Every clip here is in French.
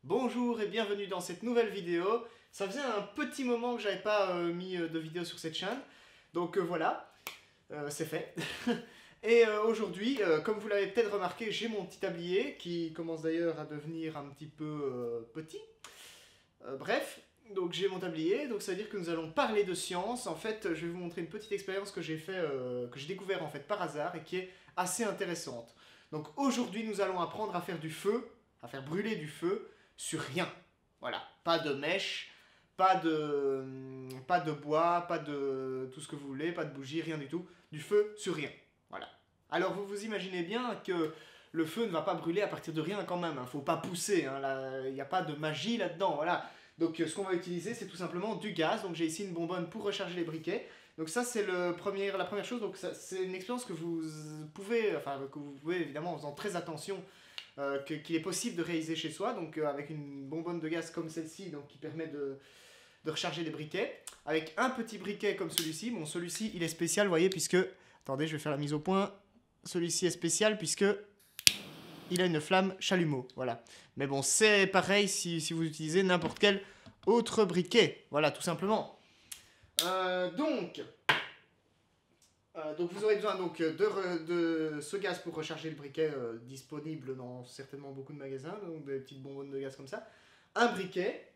Bonjour et bienvenue dans cette nouvelle vidéo. Ça faisait un petit moment que j'avais pas mis de vidéo sur cette chaîne. Donc voilà, c'est fait. Et aujourd'hui, comme vous l'avez peut-être remarqué, j'ai mon petit tablier qui commence d'ailleurs à devenir un petit peu petit. Bref, donc j'ai mon tablier, donc ça veut dire que nous allons parler de science. En fait, je vais vous montrer une petite expérience que j'ai découvert en fait par hasard et qui est assez intéressante. Donc aujourd'hui, nous allons apprendre à faire du feu, à faire brûler du feu sur rien. Voilà, pas de mèche, pas de bois, pas de tout ce que vous voulez, pas de bougie, rien du tout. Du feu sur rien. Voilà. Alors vous vous imaginez bien que le feu ne va pas brûler à partir de rien quand même. Il ne faut pas pousser. Il n'y a pas de magie là-dedans. Voilà. Donc ce qu'on va utiliser, c'est tout simplement du gaz. Donc j'ai ici une bonbonne pour recharger les briquets. Donc ça c'est la première chose. Donc c'est une expérience que vous pouvez, évidemment en faisant très attention, qu'il est possible de réaliser chez soi. Donc avec une bonbonne de gaz comme celle-ci, donc qui permet de recharger les briquets. Avec un petit briquet comme celui-ci. Bon, celui-ci il est spécial, vous voyez, puisque attendez, je vais faire la mise au point. Celui-ci est spécial puisque il a une flamme chalumeau, voilà. Mais bon, c'est pareil si vous utilisez n'importe quel autre briquet, voilà, tout simplement. Donc vous aurez besoin donc, de ce gaz pour recharger le briquet, disponible dans certainement beaucoup de magasins, donc des petites bonbonnes de gaz comme ça. Un briquet,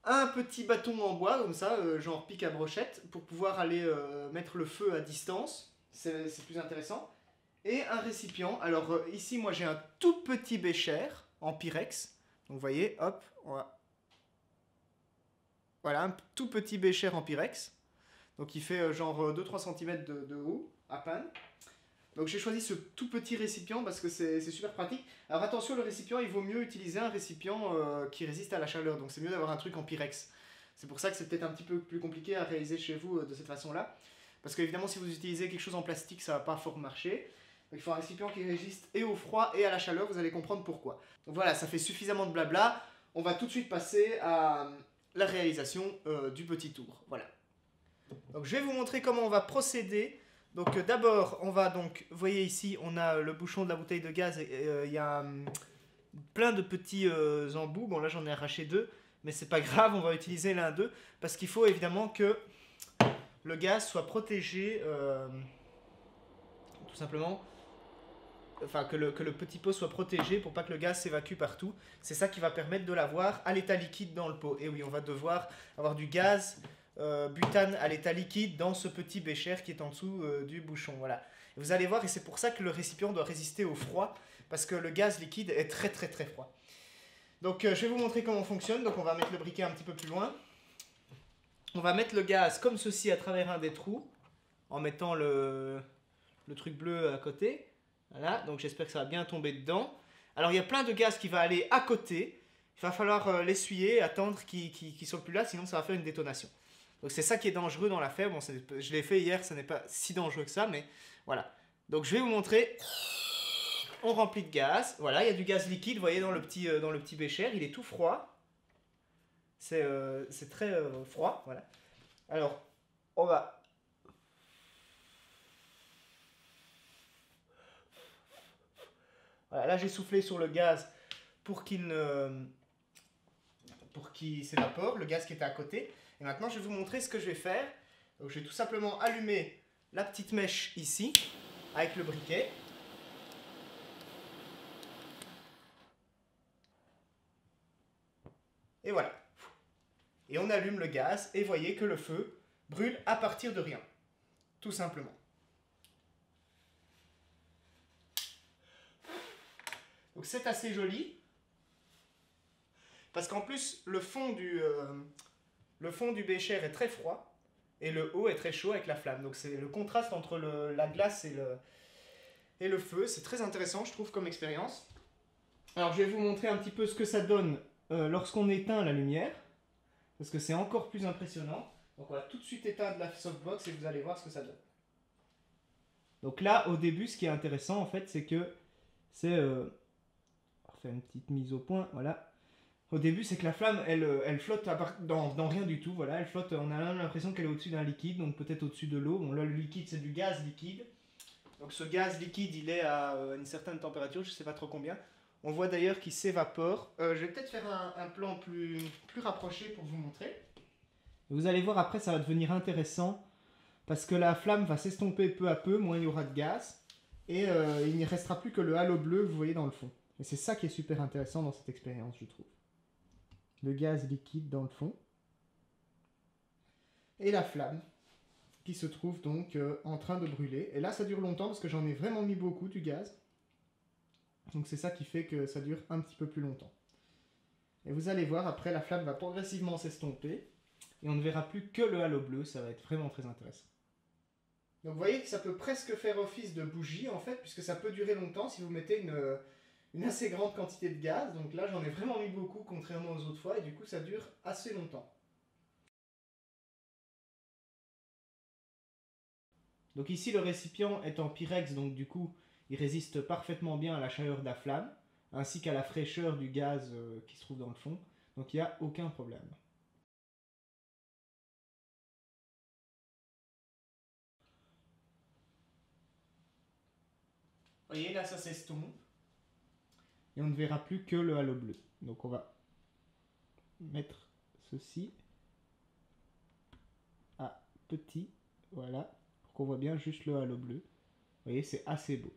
un petit bâton en bois, comme ça, genre pic à brochette, pour pouvoir aller mettre le feu à distance, c'est plus intéressant. Et un récipient. Alors ici, moi j'ai un tout petit bécher en pyrex. Donc vous voyez, hop, voilà, un tout petit bécher en pyrex. Donc il fait genre 2-3 cm de haut, à peine. Donc j'ai choisi ce tout petit récipient parce que c'est super pratique. Alors attention, le récipient, il vaut mieux utiliser un récipient qui résiste à la chaleur. Donc c'est mieux d'avoir un truc en pyrex. C'est pour ça que c'est peut-être un petit peu plus compliqué à réaliser chez vous de cette façon-là. Parce qu'évidemment, si vous utilisez quelque chose en plastique, ça ne va pas fort marcher. Donc il faut un récipient qui résiste et au froid et à la chaleur, vous allez comprendre pourquoi. Donc voilà, ça fait suffisamment de blabla. On va tout de suite passer à la réalisation du petit tour. Voilà. Donc je vais vous montrer comment on va procéder. Donc d'abord, on va donc, vous voyez ici, on a le bouchon de la bouteille de gaz. Il y a plein de petits embouts. Bon là j'en ai arraché deux, mais c'est pas grave, on va utiliser l'un d'eux. Parce qu'il faut évidemment que le gaz soit protégé, tout simplement. Enfin, que le petit pot soit protégé pour pas que le gaz s'évacue partout. C'est ça qui va permettre de l'avoir à l'état liquide dans le pot. Et oui, on va devoir avoir du gaz butane à l'état liquide dans ce petit bécher qui est en dessous du bouchon. Voilà. Et vous allez voir, et c'est pour ça que le récipient doit résister au froid, parce que le gaz liquide est très très très froid. Donc je vais vous montrer comment on fonctionne. Donc on va mettre le briquet un petit peu plus loin. On va mettre le gaz comme ceci à travers un des trous, en mettant le truc bleu à côté. Voilà, donc j'espère que ça va bien tomber dedans. Alors il y a plein de gaz qui va aller à côté. Il va falloir l'essuyer, attendre qu'il ne soit plus là, sinon ça va faire une détonation. Donc c'est ça qui est dangereux dans l'affaire. Bon, je l'ai fait hier, ça n'est pas si dangereux que ça, mais voilà. Donc je vais vous montrer. On remplit de gaz. Voilà, il y a du gaz liquide, vous voyez, dans le petit bécher. Il est tout froid. C'est très froid, voilà. Alors, on va... Voilà, là j'ai soufflé sur le gaz pour qu'il s'évapore, le gaz qui était à côté. Et maintenant je vais vous montrer ce que je vais faire. Donc je vais tout simplement allumer la petite mèche ici, avec le briquet. Et voilà. Et on allume le gaz et voyez que le feu brûle à partir de rien. Tout simplement. Donc c'est assez joli. Parce qu'en plus, le fond du bécher est très froid et le haut est très chaud avec la flamme. Donc c'est le contraste entre la glace et le feu. C'est très intéressant, je trouve, comme expérience. Alors je vais vous montrer un petit peu ce que ça donne lorsqu'on éteint la lumière. Parce que c'est encore plus impressionnant. Donc on va tout de suite éteindre la softbox et vous allez voir ce que ça donne. Donc là, au début, ce qui est intéressant, en fait, c'est que c'est... on va faire une petite mise au point, voilà. Au début, c'est que la flamme, elle flotte dans rien du tout, voilà. Elle flotte, on a l'impression qu'elle est au-dessus d'un liquide, donc peut-être au-dessus de l'eau. Bon, là, le liquide, c'est du gaz liquide. Donc ce gaz liquide, il est à une certaine température, je ne sais pas trop combien. On voit d'ailleurs qu'il s'évapore. Je vais peut-être faire un plan plus rapproché pour vous montrer. Vous allez voir après, ça va devenir intéressant parce que la flamme va s'estomper peu à peu, moins il y aura de gaz. Et il n'y restera plus que le halo bleu que vous voyez dans le fond. Et c'est ça qui est super intéressant dans cette expérience, je trouve. Le gaz liquide dans le fond. Et la flamme qui se trouve donc en train de brûler. Et là, ça dure longtemps parce que j'en ai vraiment mis beaucoup du gaz. Donc c'est ça qui fait que ça dure un petit peu plus longtemps. Et vous allez voir, après, la flamme va progressivement s'estomper. Et on ne verra plus que le halo bleu. Ça va être vraiment très intéressant. Donc vous voyez que ça peut presque faire office de bougie en fait, puisque ça peut durer longtemps si vous mettez une assez grande quantité de gaz. Donc là j'en ai vraiment mis beaucoup contrairement aux autres fois et du coup ça dure assez longtemps. Donc ici le récipient est en pyrex, donc du coup il résiste parfaitement bien à la chaleur de la flamme, ainsi qu'à la fraîcheur du gaz qui se trouve dans le fond. Donc il n'y a aucun problème. Vous voyez là ça s'estompe. Et on ne verra plus que le halo bleu. Donc on va mettre ceci à petit, voilà, pour qu'on voit bien juste le halo bleu. Vous voyez, c'est assez beau.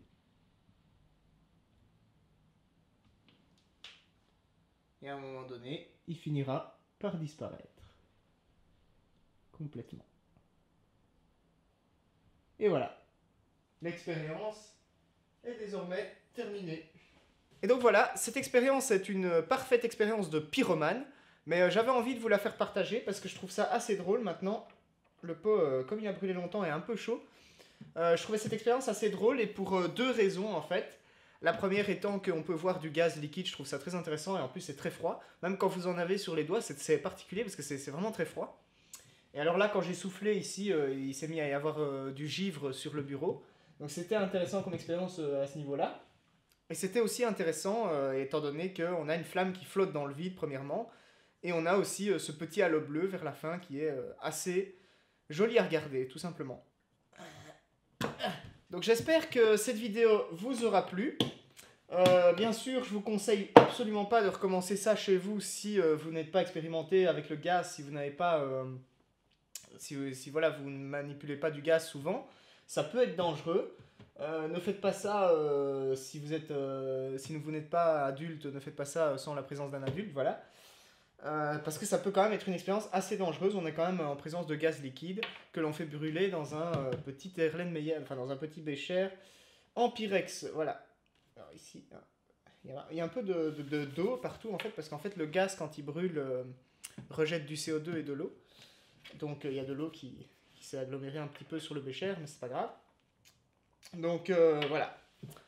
Et à un moment donné, il finira par disparaître. Complètement. Et voilà. L'expérience est désormais terminée. Et donc voilà, cette expérience est une parfaite expérience de pyromane. Mais j'avais envie de vous la faire partager parce que je trouve ça assez drôle maintenant. Le pot, comme il a brûlé longtemps, est un peu chaud. Je trouvais cette expérience assez drôle et pour deux raisons en fait. La première étant qu'on peut voir du gaz liquide, je trouve ça très intéressant et en plus c'est très froid. Même quand vous en avez sur les doigts, c'est particulier parce que c'est vraiment très froid. Et alors là, quand j'ai soufflé ici, il s'est mis à y avoir du givre sur le bureau. Donc c'était intéressant comme expérience à ce niveau-là. Et c'était aussi intéressant étant donné qu'on a une flamme qui flotte dans le vide premièrement. Et on a aussi ce petit halo bleu vers la fin qui est assez joli à regarder, tout simplement. Donc j'espère que cette vidéo vous aura plu. Bien sûr, je vous conseille absolument pas de recommencer ça chez vous si vous n'êtes pas expérimenté avec le gaz, si vous n'avez pas, si voilà, vous ne manipulez pas du gaz souvent. Ça peut être dangereux. Ne faites pas ça si vous n'êtes pas adulte, ne faites pas ça sans la présence d'un adulte, voilà. Parce que ça peut quand même être une expérience assez dangereuse. On est quand même en présence de gaz liquide que l'on fait brûler dans un petit Erlenmeyer, enfin dans un petit bécher en pyrex. Voilà. Alors ici, il y a un peu d'eau partout en fait, parce qu'en fait le gaz quand il brûle rejette du CO2 et de l'eau. Donc il y a de l'eau qui s'est agglomérée un petit peu sur le bécher, mais c'est pas grave. Donc voilà.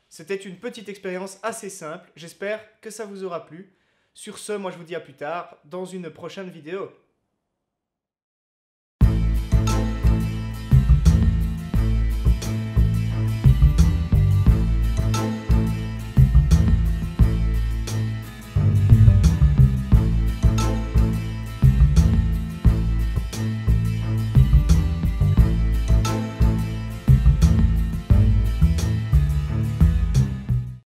C'était une petite expérience assez simple. J'espère que ça vous aura plu. Sur ce, moi je vous dis à plus tard dans une prochaine vidéo.